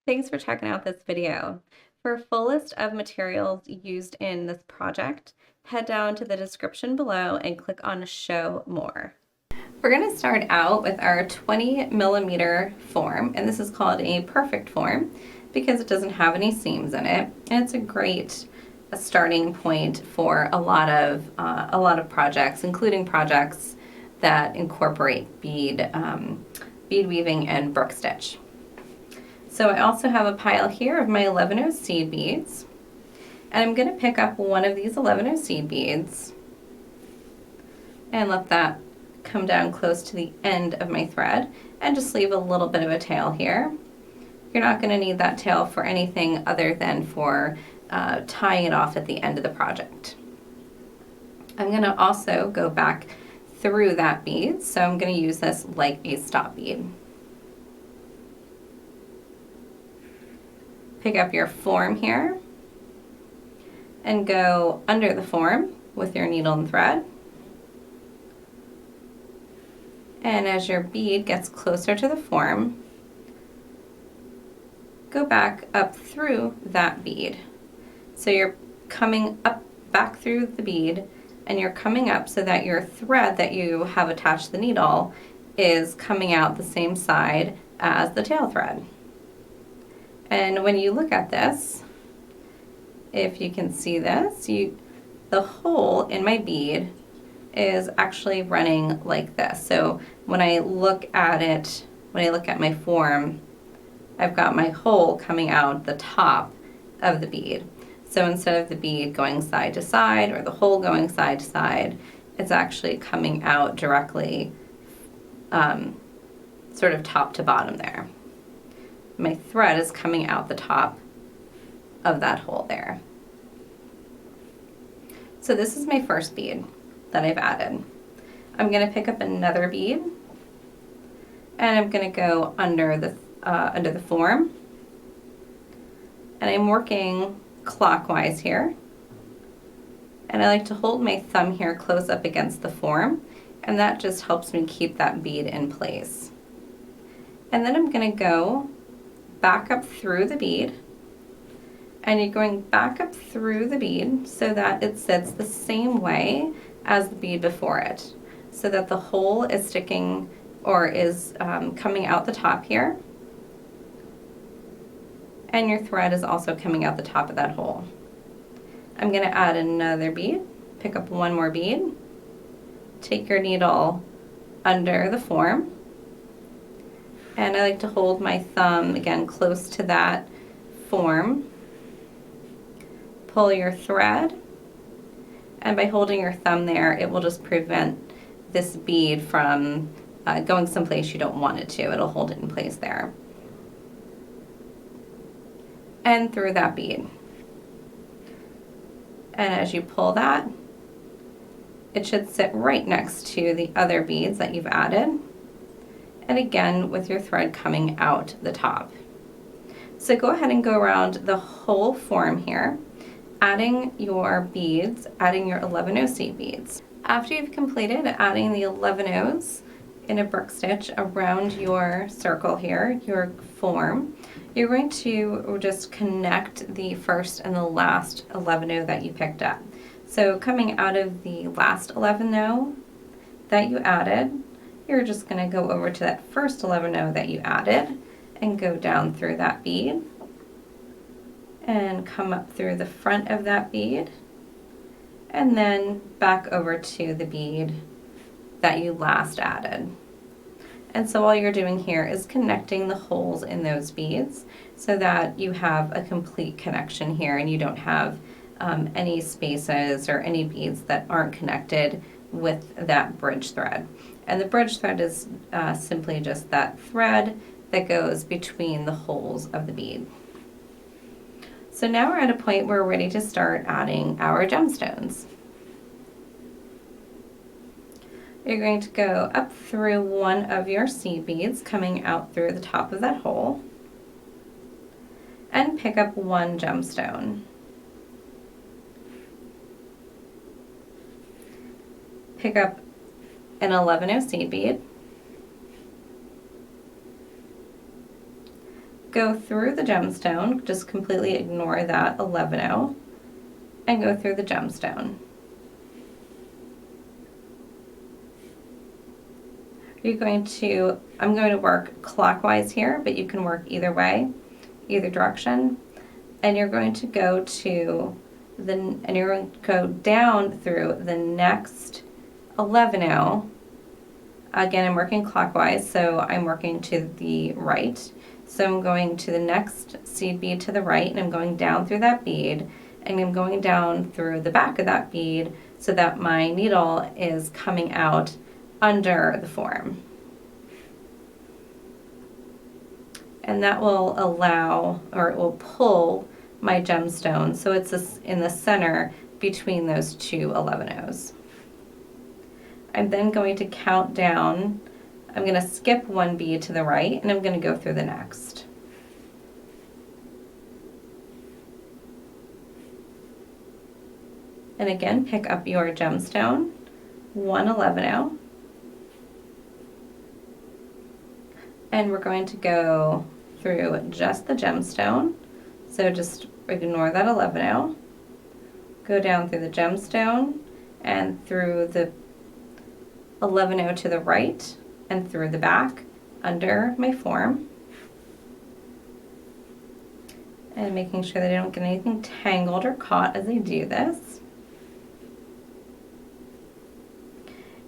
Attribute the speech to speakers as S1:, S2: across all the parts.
S1: Thanks for checking out this video. For a full list of materials used in this project, head down to the description below and click on Show More. We're going to start out with our 20mm form, and this is called a perfect form because it doesn't have any seams in it, and it's a great starting point for a lot of projects, including projects that incorporate bead weaving and brook stitch. So I also have a pile here of my 11 seed beads, and I'm going to pick up one of these 11 seed beads and let that come down close to the end of my thread and just leave a little bit of a tail here. You're not going to need that tail for anything other than for tying it off at the end of the project. I'm going to also go back through that bead, so I'm going to use this like a stop bead. Pick up your form here and go under the form with your needle and thread. And as your bead gets closer to the form, go back up through that bead. So you're coming up back through the bead, and you're coming up so that your thread that you have attached to the needle is coming out the same side as the tail thread. And when you look at this, if you can see this, the hole in my bead is actually running like this. So when I look at it, when I look at my form, I've got my hole coming out the top of the bead. So instead of the bead going side to side or the hole going side to side, it's actually coming out directly sort of top to bottom there. My thread is coming out the top of that hole there. So this is my first bead that I've added. I'm going to pick up another bead, and I'm going to go under the form, and I'm working clockwise here, and I like to hold my thumb here close up against the form, and that just helps me keep that bead in place. And then I'm going to go back up through the bead, and you're going back up through the bead so that it sits the same way as the bead before it, so that the hole is sticking or is coming out the top here, and your thread is also coming out the top of that hole. I'm going to add another bead, pick up one more bead, take your needle under the form, and I like to hold my thumb again close to that form. Pull your thread, and by holding your thumb there, it will just prevent this bead from going someplace you don't want it to. It'll hold it in place there. And through that bead. And as you pull that, it should sit right next to the other beads that you've added. And again, with your thread coming out the top. So go ahead and go around the whole form here, adding your beads, adding your 11 seed beads. After you've completed adding the 11 in a brook stitch around your circle here, your form, you're going to just connect the first and the last 11 that you picked up. So coming out of the last 11 that you added, you're just going to go over to that first 11 that you added and go down through that bead and come up through the front of that bead and then back over to the bead that you last added. And so all you're doing here is connecting the holes in those beads so that you have a complete connection here and you don't have any spaces or any beads that aren't connected with that bridge thread. And the bridge thread is simply just that thread that goes between the holes of the bead. So now we're at a point where we're ready to start adding our gemstones. You're going to go up through one of your seed beads, coming out through the top of that hole, and pick up one gemstone. Pick up an 11 seed bead, go through the gemstone, just completely ignore that 11-0, and go through the gemstone. I'm going to work clockwise here, but you can work either way, either direction. And you're going to go you're going to go down through the next 11-0. Again, I'm working clockwise, so I'm working to the right. So I'm going to the next seed bead to the right, and I'm going down through that bead, and I'm going down through the back of that bead so that my needle is coming out under the form. And that will allow, or it will pull my gemstone, so it's in the center between those two 11-0s. I'm then going to count down. I'm going to skip one bead to the right, and I'm going to go through the next. And again, pick up your gemstone, 1 11-0, and we're going to go through just the gemstone, so just ignore that 11-0, go down through the gemstone and through the 11-0 to the right and through the back under my form, and making sure that I don't get anything tangled or caught as I do this.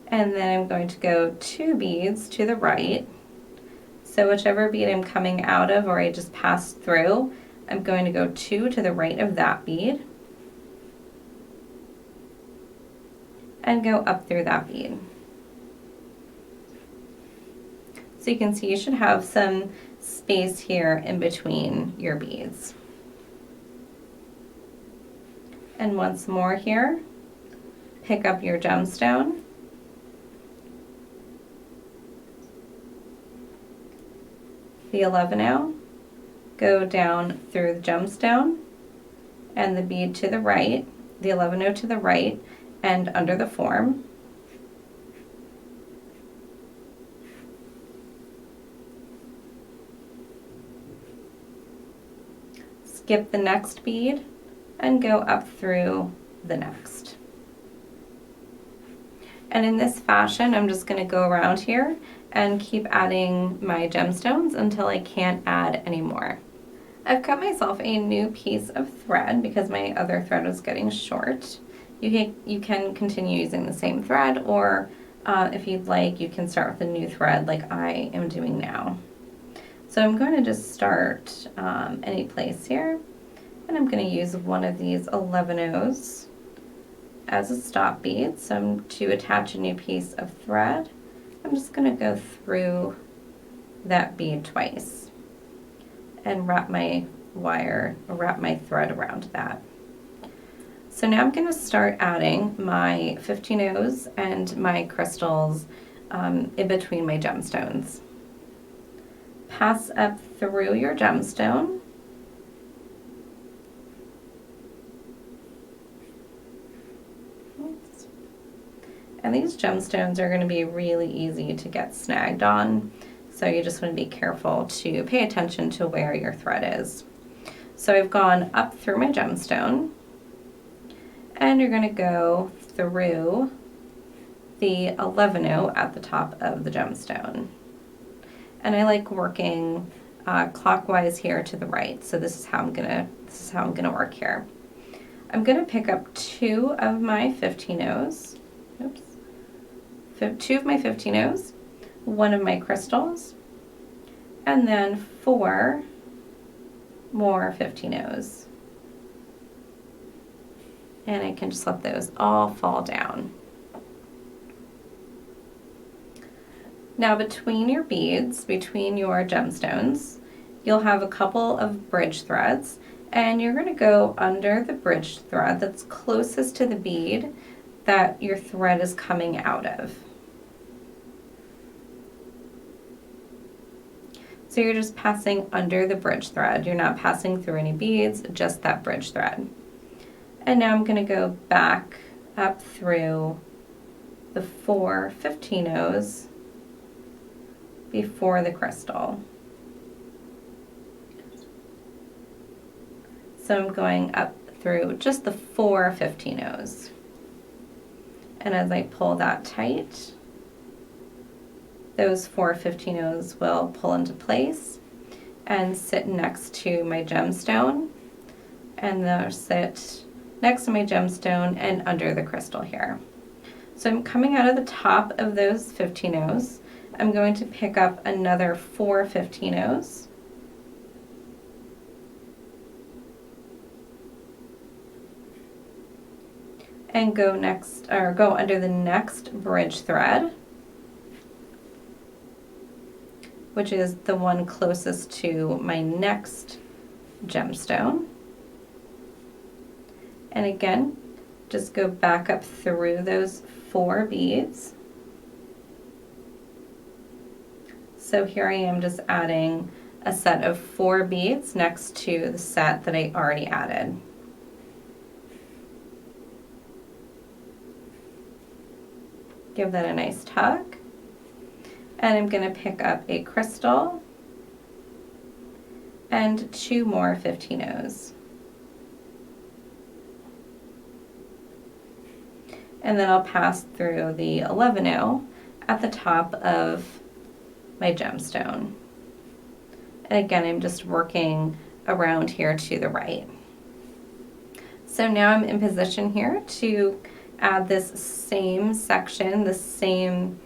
S1: And then I'm going to go 2 beads to the right. So whichever bead I'm coming out of or I just passed through, I'm going to go 2 to the right of that bead and go up through that bead. So you can see you should have some space here in between your beads. And once more here, pick up your gemstone, the 11-0, go down through the gemstone and the bead to the right, the 11-0 to the right and under the form. Skip the next bead and go up through the next. And in this fashion, I'm just going to go around here and keep adding my gemstones until I can't add any more. I've cut myself a new piece of thread because my other thread was getting short. You can continue using the same thread, or if you'd like, you can start with a new thread like I am doing now. So I'm going to just start any place here, and I'm going to use one of these 11-0s as a stop bead. So to attach a new piece of thread, I'm just going to go through that bead twice and wrap my thread around that. So now I'm going to start adding my 15-0s and my crystals in between my gemstones. Pass up through your gemstone. And these gemstones are going to be really easy to get snagged on, so you just want to be careful to pay attention to where your thread is. So I've gone up through my gemstone, and you're going to go through the 11-0 at the top of the gemstone. And I like working clockwise here to the right, so this is how I'm gonna work here. I'm gonna pick up 2 of my 15-0s. Oops. 2 of my 15-0s, 1 of my crystals, and then 4 more 15-0s. And I can just let those all fall down. Now between your beads, between your gemstones, you'll have a couple of bridge threads, and you're going to go under the bridge thread that's closest to the bead that your thread is coming out of. So you're just passing under the bridge thread. You're not passing through any beads, just that bridge thread. And now I'm going to go back up through the 4 15-0s before the crystal. So I'm going up through just the 4 15-0s. And as I pull that tight, those 4 15-0s will pull into place and sit next to my gemstone, and they'll sit next to my gemstone and under the crystal here. So I'm coming out of the top of those 15-0s. I'm going to pick up another 4 15-0s. And go under the next bridge thread, which is the one closest to my next gemstone. And again, just go back up through those 4 beads. So here I am just adding a set of 4 beads next to the set that I already added. Give that a nice tug. And I'm going to pick up a crystal and 2 more 15-0s. And then I'll pass through the 11-0 at the top of my gemstone. And again, I'm just working around here to the right. So now I'm in position here to add this same section, the same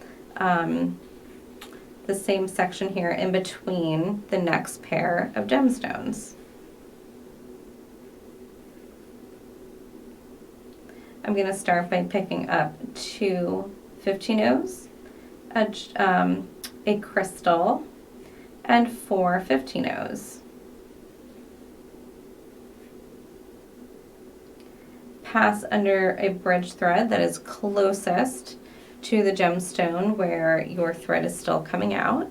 S1: section here in between the next pair of gemstones. I'm going to start by picking up 2 15-0s, a crystal, and 4 15-0s. Pass under a bridge thread that is closest to the gemstone where your thread is still coming out.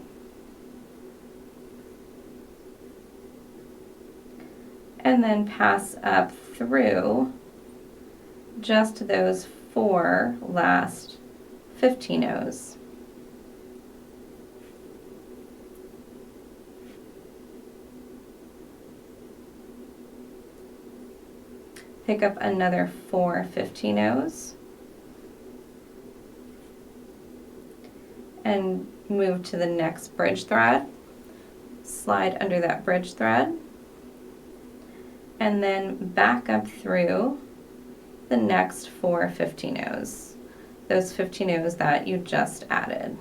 S1: And then pass up through just those 4 last 15-0s. Pick up another 4 15-0s and move to the next bridge thread. Slide under that bridge thread and then back up through the next 4 15-0s, those 15-0s that you just added.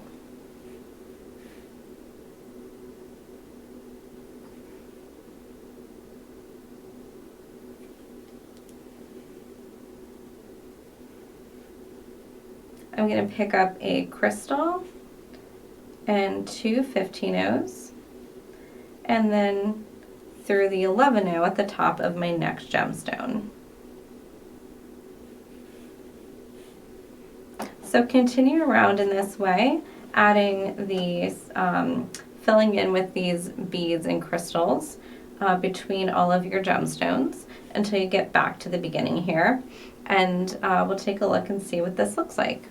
S1: I'm going to pick up a crystal and 2 15-0s, and then through the 11-0 at the top of my next gemstone. So continue around in this way, adding these, filling in with these beads and crystals between all of your gemstones until you get back to the beginning here, and we'll take a look and see what this looks like.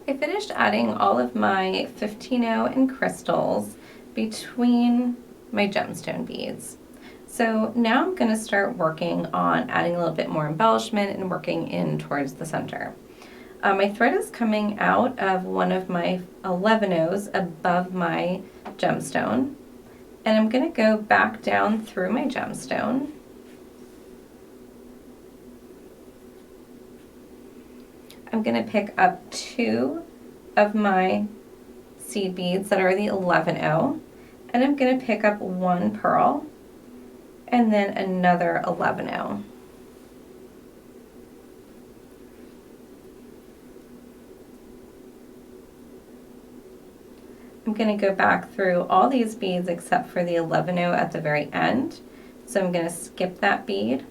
S1: I finished adding all of my 15-0 and crystals between my gemstone beads. So now I'm going to start working on adding a little bit more embellishment and working in towards the center. My thread is coming out of one of my 11-0s above my gemstone, and I'm going to go back down through my gemstone. I'm going to pick up 2 of my seed beads that are the 11-0, and I'm going to pick up 1 pearl and then another 11-0. I'm going to go back through all these beads except for the 11-0 at the very end. So I'm going to skip that bead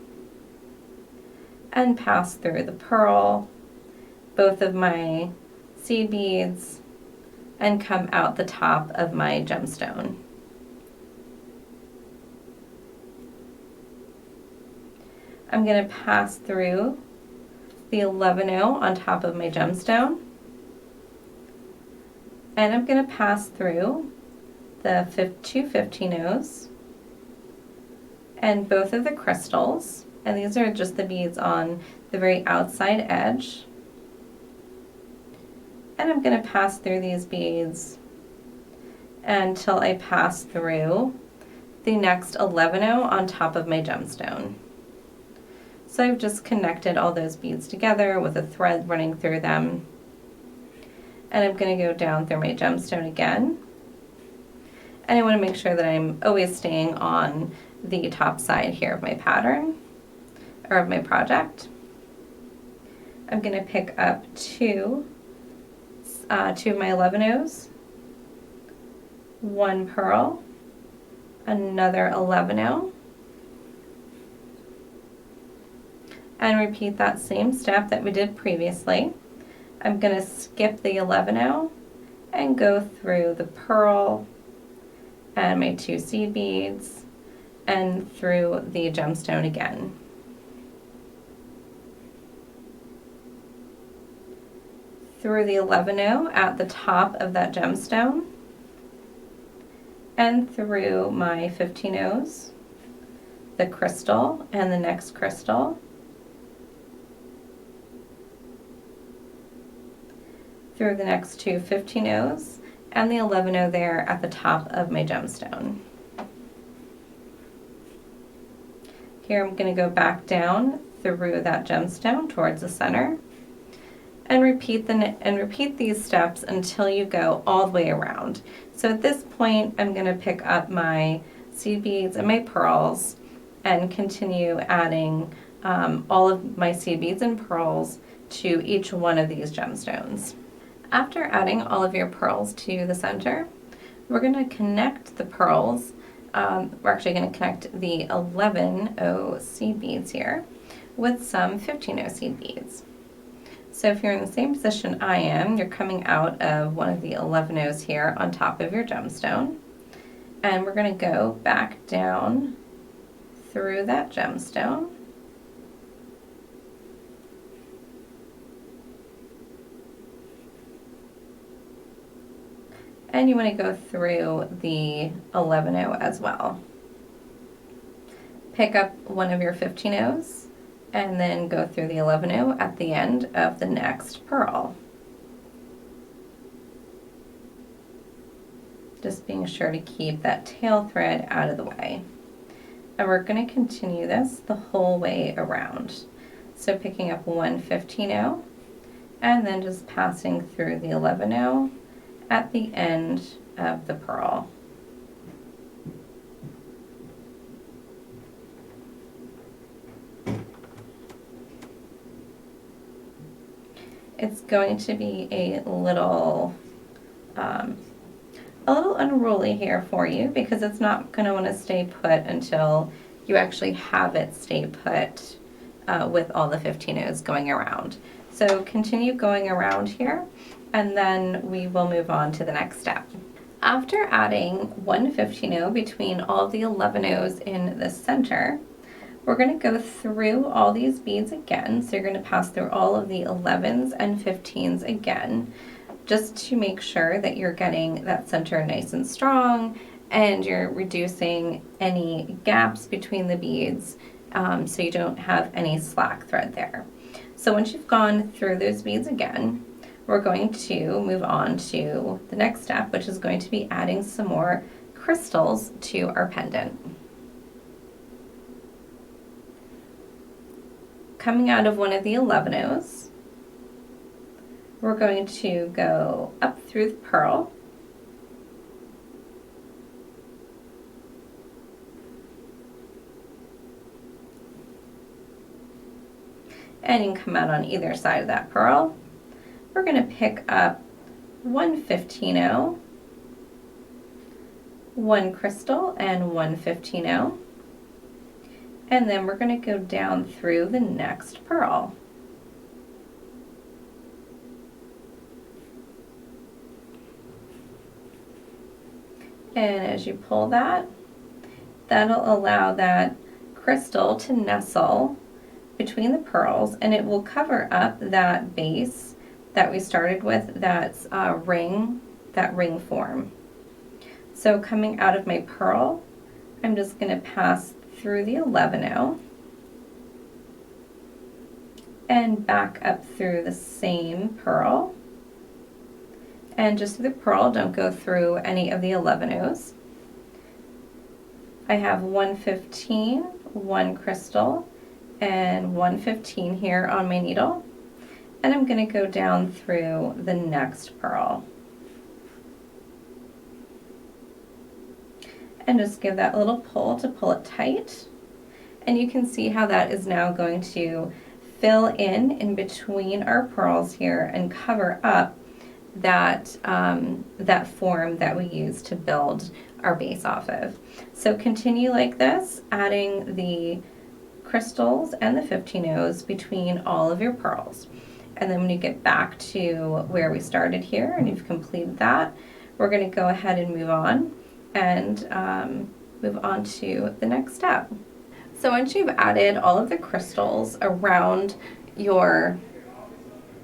S1: and pass through the pearl, both of my seed beads, and come out the top of my gemstone. I'm going to pass through the 11-0 on top of my gemstone, and I'm going to pass through the 2 15-0s and both of the crystals And these are just the beads on the very outside edge. And I'm going to pass through these beads until I pass through the next 11-0 on top of my gemstone. So I've just connected all those beads together with a thread running through them. And I'm going to go down through my gemstone again. And I want to make sure that I'm always staying on the top side here of my pattern, or of my project. I'm going to pick up two of my 11-0s, one pearl, another 11-0, and repeat that same step that we did previously. I'm going to skip the 11-0 and go through the pearl and my 2 seed beads and through the gemstone again. Through the 11-0 at the top of that gemstone, and through my 15-0s, the crystal and the next crystal, through the next 2 15-0s, and the 11-0 there at the top of my gemstone. Here I'm going to go back down through that gemstone towards the center, and repeat these steps until you go all the way around. So at this point, I'm going to pick up my seed beads and my pearls and continue adding all of my seed beads and pearls to each one of these gemstones. After adding all of your pearls to the center, we're going to connect the pearls. We're actually going to connect the 11-0 seed beads here with some 15-0 seed beads. So if you're in the same position I am, you're coming out of one of the 11-0s here on top of your gemstone. And we're going to go back down through that gemstone. And you want to go through the 11-0 as well. Pick up one of your 15-0s. And then go through the 11-0 at the end of the next pearl. Just being sure to keep that tail thread out of the way. And we're going to continue this the whole way around. So picking up one 15-0 and then just passing through the 11-0 at the end of the pearl. It's going to be a little unruly here for you because it's not going to want to stay put until you actually have it stay put with all the 15-0s going around. So continue going around here and then we will move on to the next step. After adding one 15-0 between all the 11-0s in the center, we're going to go through all these beads again. So you're going to pass through all of the 11s and 15s again, just to make sure that you're getting that center nice and strong and you're reducing any gaps between the beads so you don't have any slack thread there. So once you've gone through those beads again, we're going to move on to the next step, which is going to be adding some more crystals to our pendant. Coming out of one of the 11-0s, we're going to go up through the pearl, and you can come out on either side of that pearl. We're going to pick up one 15-0, one crystal, and one 15-0. And then we're going to go down through the next pearl. And as you pull that, that'll allow that crystal to nestle between the pearls and it will cover up that base that we started with, that ring form. So coming out of my pearl, I'm just going to pass through the 11-0 and back up through the same purl. And just through the purl, don't go through any of the 11-ohs. I have 115, 1 crystal, and 115 here on my needle. And I'm going to go down through the next purl. And just give that little pull to pull it tight. And you can see how that is now going to fill in between our pearls here and cover up that, that form that we use to build our base off of. So continue like this, adding the crystals and the 15-ohs between all of your pearls. And then when you get back to where we started here and you've completed that, we're going to go ahead and move on and move on to the next step. So once you've added all of the crystals around your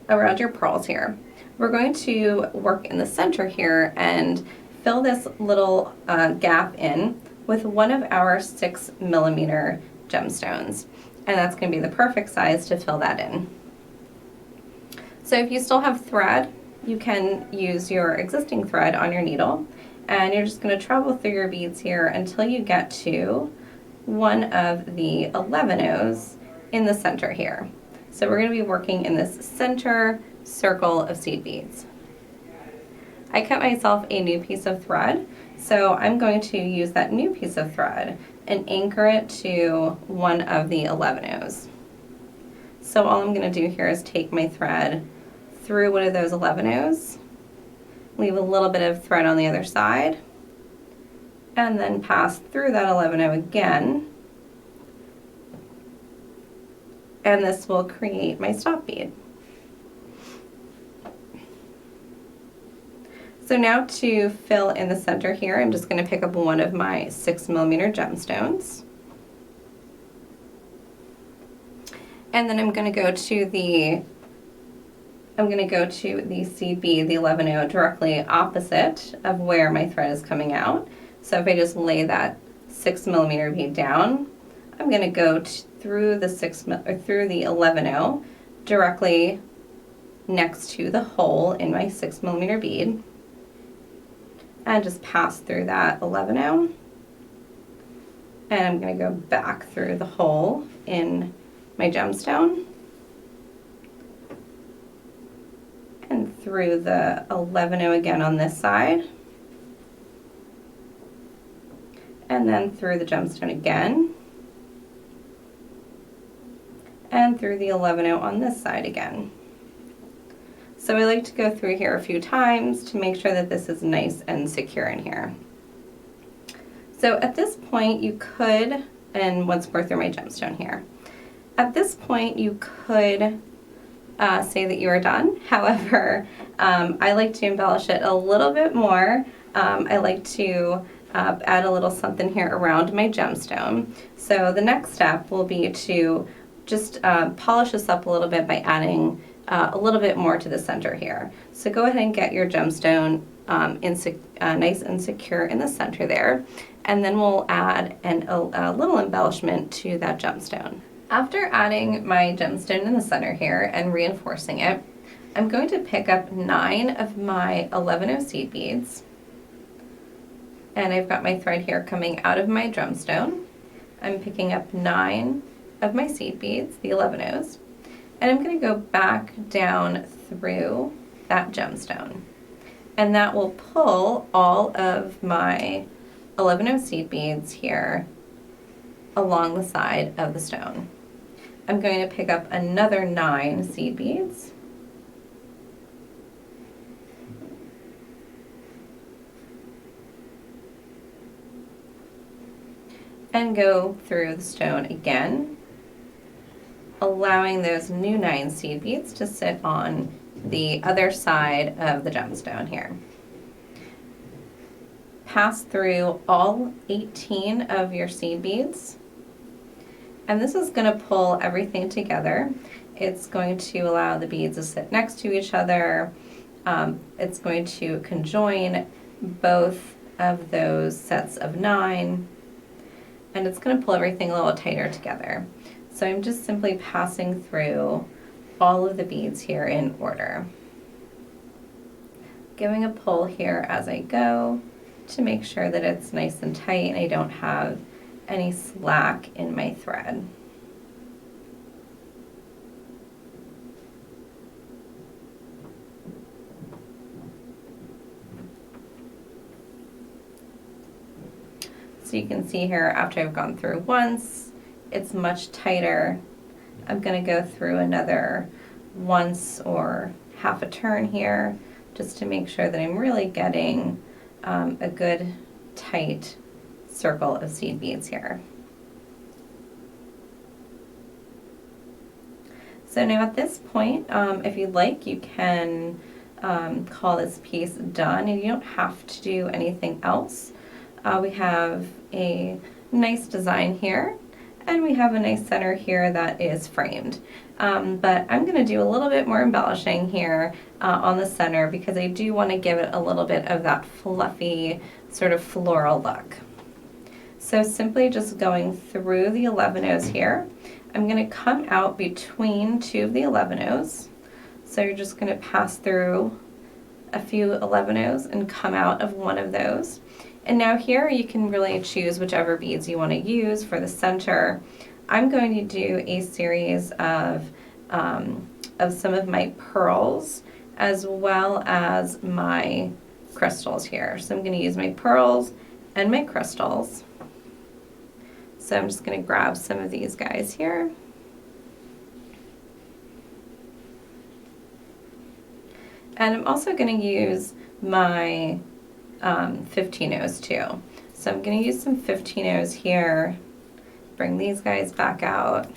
S1: pearls here, we're going to work in the center here and fill this little gap in with one of our 6mm gemstones. And that's going to be the perfect size to fill that in. So if you still have thread, you can use your existing thread on your needle, and you're just going to travel through your beads here until you get to one of the 11-ohs in the center here. So we're going to be working in this center circle of seed beads. I cut myself a new piece of thread, so I'm going to use that new piece of thread and anchor it to one of the 11-ohs. So all I'm going to do here is take my thread through one of those 11-ohs, leave a little bit of thread on the other side, and then pass through that 11-oh again, and this will create my stop bead. So now to fill in the center here, I'm just going to pick up one of my 6mm gemstones. And then I'm going to go to the seed bead, the 11-oh, directly opposite of where my thread is coming out. So if I just lay that 6mm bead down, I'm going to go through the 11-oh directly next to the hole in my 6mm bead, and just pass through that 11-oh. And I'm going to go back through the hole in my gemstone and through the 11-oh again on this side, and then through the gemstone again, and through the 11-oh on this side again. So I like to go through here a few times to make sure that this is nice and secure in here. So at this point you could, and once more through my gemstone here, at this point you could say that you are done. However, I like to embellish it a little bit more. I like to add a little something here around my gemstone. So the next step will be to just polish this up a little bit by adding a little bit more to the center here. So go ahead and get your gemstone nice and secure in the center there, and then we'll add a little embellishment to that gemstone. After adding my gemstone in the center here and reinforcing it, I'm going to pick up 9 of my 11-oh seed beads, and I've got my thread here coming out of my gemstone. I'm picking up 9 of my seed beads, the 11-ohs, and I'm going to go back down through that gemstone, and that will pull all of my 11-oh seed beads here along the side of the stone. I'm going to pick up another 9 seed beads, and go through the stone again, allowing those new 9 seed beads to sit on the other side of the gemstone here. Pass through all 18 of your seed beads, and this is going to pull everything together. It's going to allow the beads to sit next to each other. It's going to conjoin both of those sets of 9, and it's going to pull everything a little tighter together. So I'm just simply passing through all of the beads here in order. Giving a pull here as I go to make sure that it's nice and tight and I don't have any slack in my thread. So you can see here after I've gone through once, it's much tighter. I'm going to go through another once or half a turn here just to make sure that I'm really getting a good tight circle of seed beads here. So now at this point, if you'd like, you can call this piece done and you don't have to do anything else. We have a nice design here and we have a nice center here that is framed. But I'm going to do a little bit more embellishing here on the center because I do want to give it a little bit of that fluffy sort of floral look. So simply just going through the 11-ohs here, I'm going to come out between two of the 11-ohs. So you're just going to pass through a few 11-ohs and come out of one of those. And now here you can really choose whichever beads you want to use for the center. I'm going to do a series of some of my pearls as well as my crystals here. So I'm going to use my pearls and my crystals. So I'm just going to grab some of these guys here. And I'm also going to use my 15-ohs too. So I'm going to use some 15-ohs here, bring these guys back out.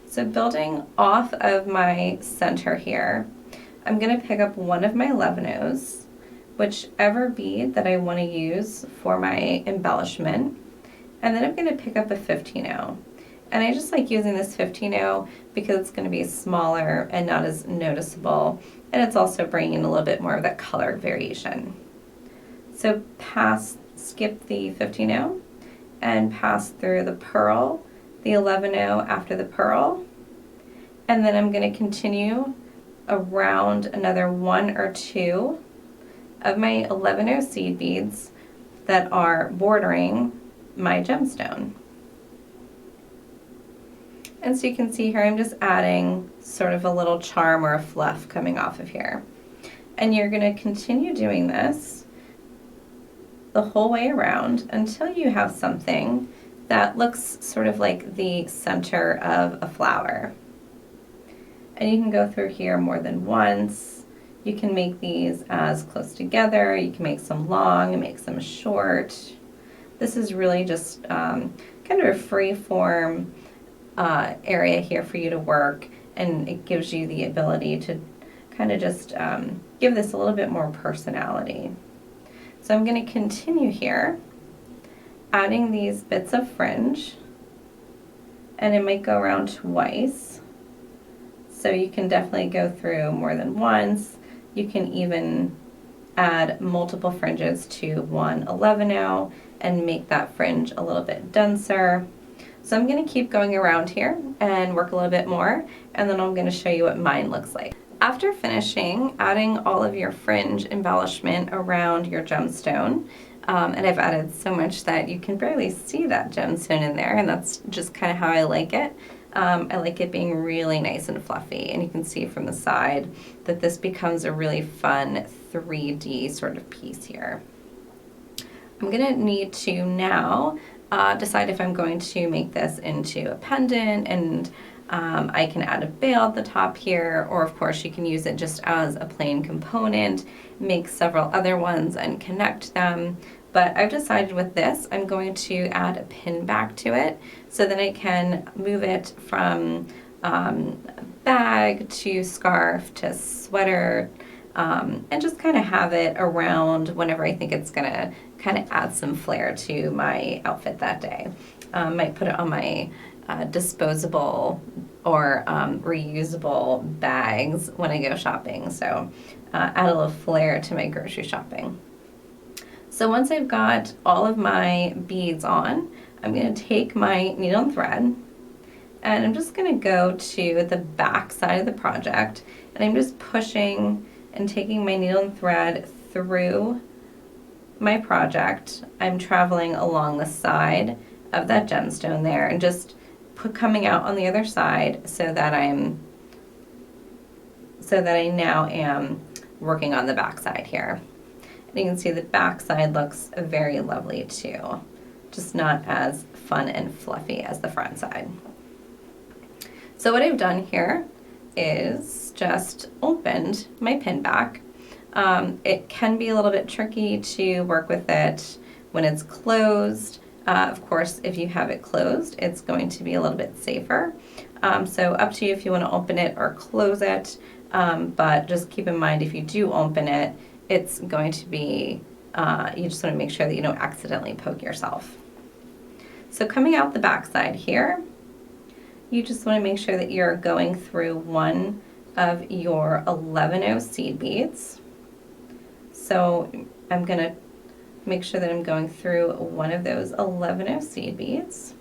S1: So building off of my center here, I'm going to pick up one of my 11-ohs, whichever bead that I want to use for my embellishment, and then I'm going to pick up a 15-oh. And I just like using this 15-oh because it's going to be smaller and not as noticeable, and it's also bringing a little bit more of that color variation. So skip the 15-oh and pass through the pearl, the 11-oh after the pearl, and then I'm going to continue around another one or two of my 11-oh seed beads that are bordering my gemstone. And so you can see here I'm just adding sort of a little charm or a fluff coming off of here. And you're going to continue doing this the whole way around until you have something that looks sort of like the center of a flower. And you can go through here more than once. You can make these as close together. You can make some long and make some short. This is really just kind of a free form area here for you to work, and it gives you the ability to kind of just give this a little bit more personality. So I'm going to continue here adding these bits of fringe, and it might go around twice, so you can definitely go through more than once. You can even add multiple fringes to one 11-oh and make that fringe a little bit denser. So I'm going to keep going around here and work a little bit more, and then I'm going to show you what mine looks like. After finishing adding all of your fringe embellishment around your gemstone, and I've added so much that you can barely see that gemstone in there, and that's just kind of how I like it. I like it being really nice and fluffy, and you can see from the side that this becomes a really fun 3D sort of piece here. I'm going to need to now decide if I'm going to make this into a pendant, and I can add a veil at the top here, or of course you can use it just as a plain component, make several other ones and connect them. But I've decided with this, I'm going to add a pin back to it so that I can move it from bag to scarf to sweater, and just kind of have it around whenever I think it's gonna kind of add some flair to my outfit that day. Might put it on my disposable or reusable bags when I go shopping, so add a little flair to my grocery shopping. So once I've got all of my beads on, I'm going to take my needle and thread, And I'm just going to go to the back side of the project, and I'm just pushing and taking my needle and thread through my project. I'm traveling along the side of that gemstone there and just coming out on the other side so that I now am working on the back side here. And you can see the back side looks very lovely too, just not as fun and fluffy as the front side. So what I've done here is just opened my pin back. It can be a little bit tricky to work with it when it's closed. Of course, if you have it closed, it's going to be a little bit safer. So up to you if you want to open it or close it, but just keep in mind if you do open it, it's going to be, you just want to make sure that you don't accidentally poke yourself. So coming out the back side here, you just want to make sure that you're going through one of your 11-0 seed beads. So I'm going to make sure that I'm going through one of those 11-0 seed beads.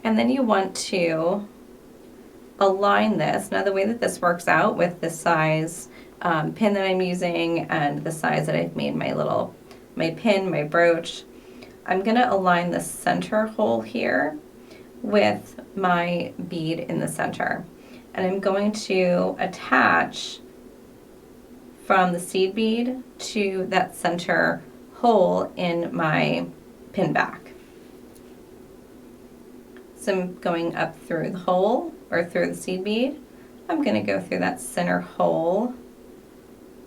S1: And then you want to align this. Now the way that this works out with the size pin that I'm using and the size that I've made my pin, my brooch, I'm going to align the center hole here with my bead in the center. And I'm going to attach from the seed bead to that center hole in my pin back. So I'm going up through the hole or through the seed bead. I'm going to go through that center hole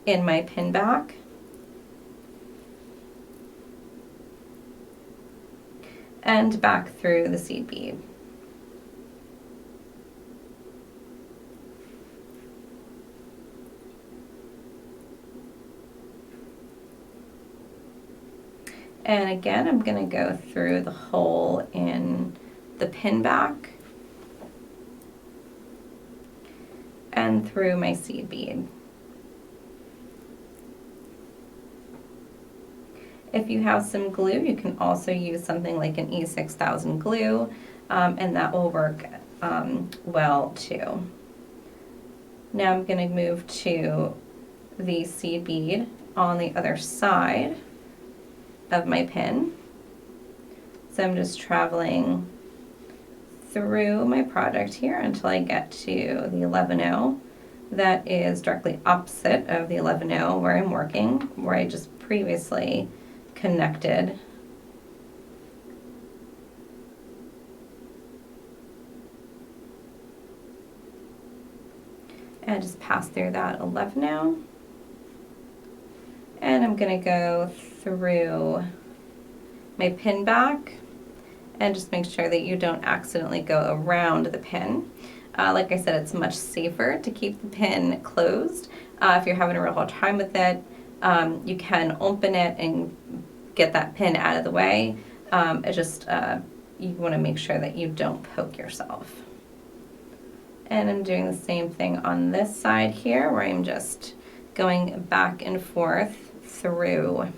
S1: in my pin back. And back through the seed bead. And again, I'm going to go through the hole in the pin back and through my seed bead. If you have some glue, you can also use something like an E6000 glue, and that will work well too. Now I'm going to move to the seed bead on the other side of my pin. So I'm just traveling through my project here until I get to the 11-0. That is directly opposite of the 11-0 where I'm working, where I just previously connected. And just pass through that 11-0. And I'm going to go through my pin back and just make sure that you don't accidentally go around the pin. Like I said, it's much safer to keep the pin closed. If you're having a real hard time with it, you can open it and get that pin out of the way. You want to make sure that you don't poke yourself. And I'm doing the same thing on this side here, where I'm just going back and forth through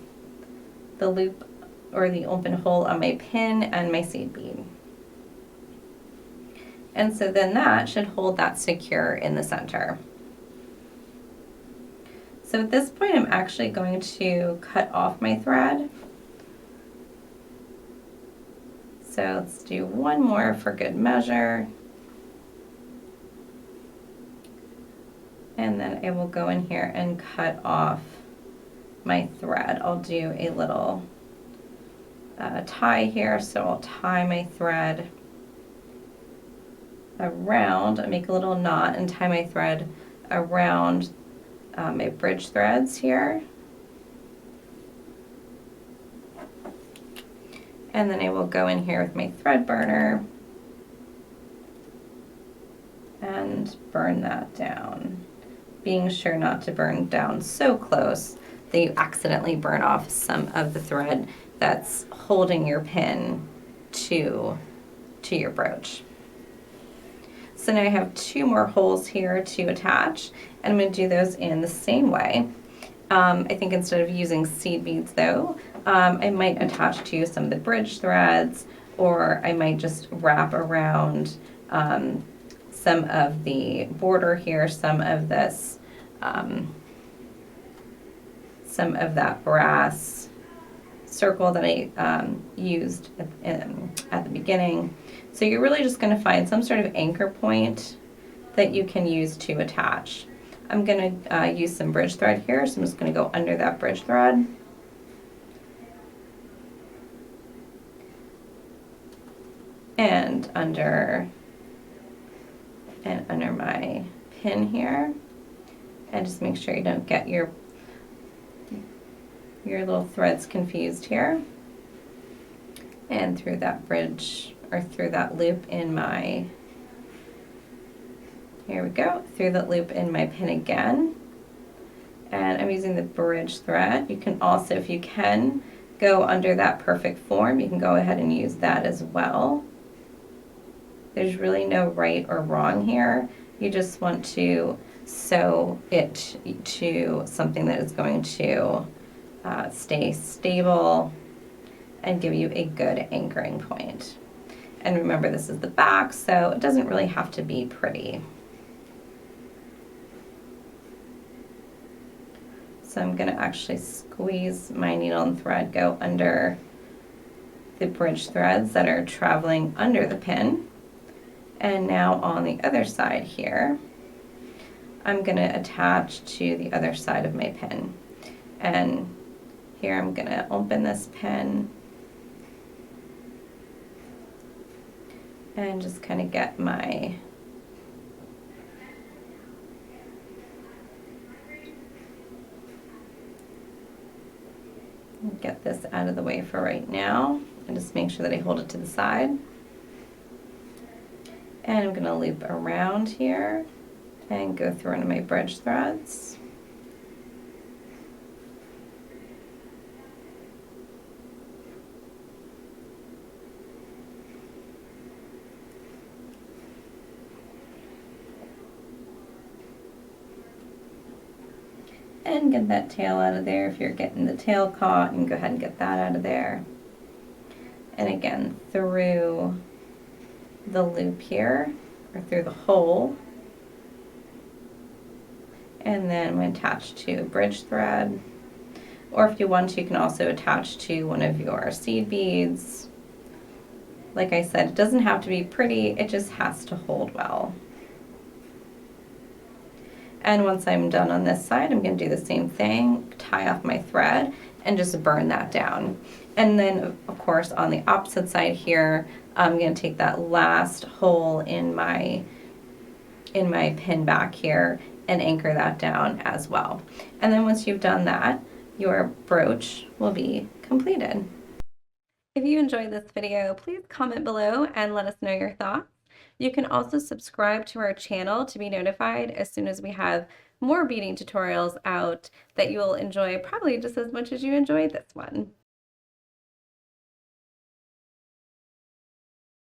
S1: the loop or the open hole on my pin and my seed bead. And so then that should hold that secure in the center. So at this point, I'm actually going to cut off my thread. So let's do one more for good measure. And then I will go in here and cut off my thread. I'll do a little tie here, so I'll tie my thread around, make a little knot and tie my thread around my bridge threads here. And then I will go in here with my thread burner and burn that down, being sure not to burn down so close that you accidentally burn off some of the thread that's holding your pin to your brooch. So now I have two more holes here to attach, and I'm going to do those in the same way. I think instead of using seed beads though, I might attach to some of the bridge threads, or I might just wrap around some of the border here, some of this, some of that brass circle that I used at the beginning. So you're really just going to find some sort of anchor point that you can use to attach. I'm going to use some bridge thread here, so I'm just going to go under that bridge thread. And under my pin here. And just make sure you don't get your little threads confused here. And through that bridge, or through that loop in my, here we go, through that loop in my pin again. And I'm using the bridge thread. You can also, if you can, go under that perfect form. You can go ahead and use that as well. There's really no right or wrong here. You just want to sew it to something that is going to stay stable and give you a good anchoring point. And remember, this is the back, so it doesn't really have to be pretty. So I'm going to actually squeeze my needle and thread, go under the bridge threads that are traveling under the pin. And now on the other side here, I'm going to attach to the other side of my pin. And here I'm going to open this pin and just kind of get my get this out of the way for right now, and just make sure that I hold it to the side. And I'm going to loop around here and go through one of my bridge threads. And get that tail out of there. If you're getting the tail caught, you can go ahead and get that out of there. And again, through the loop here, or through the hole. And then I'm going to attach to a bridge thread. Or if you want to, you can also attach to one of your seed beads. Like I said, it doesn't have to be pretty, it just has to hold well. And once I'm done on this side, I'm going to do the same thing, tie off my thread, and just burn that down. And then, of course, on the opposite side here, I'm going to take that last hole in my pin back here and anchor that down as well. And then once you've done that, your brooch will be completed. If you enjoyed this video, please comment below and let us know your thoughts. You can also subscribe to our channel to be notified as soon as we have more beading tutorials out that you will enjoy probably just as much as you enjoyed this one.